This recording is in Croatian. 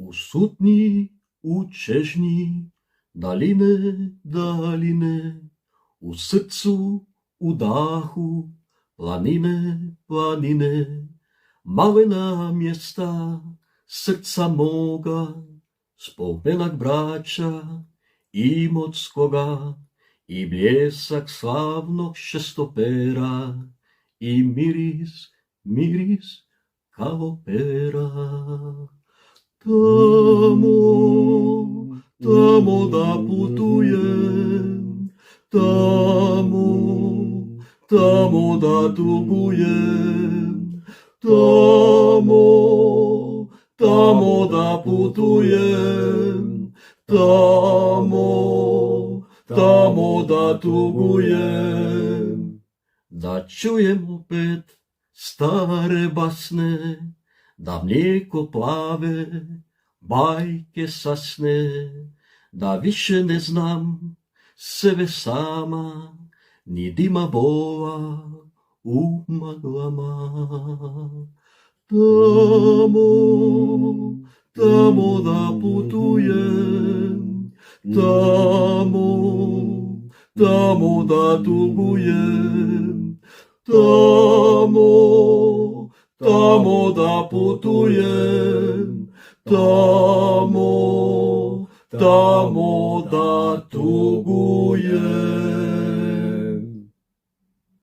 У сутні, у чежні, даліне, у ситцу, у даху, планине, małe miasta, serca moga, spomenak bracia i mockoga, i bljesak slavnog šestopera, i miris kao pera. Tamo da putujem, tamo da tugujem, tamo da putujem, tamo da tugujem. Da čujem opet stare basne, da mlijeko plave, bajke sasne, da više ne znam sebe sama, ni dima bova u maglama. Tamo da putujem, tamo da tugujem, tamo da putujem, tamo da tugujem.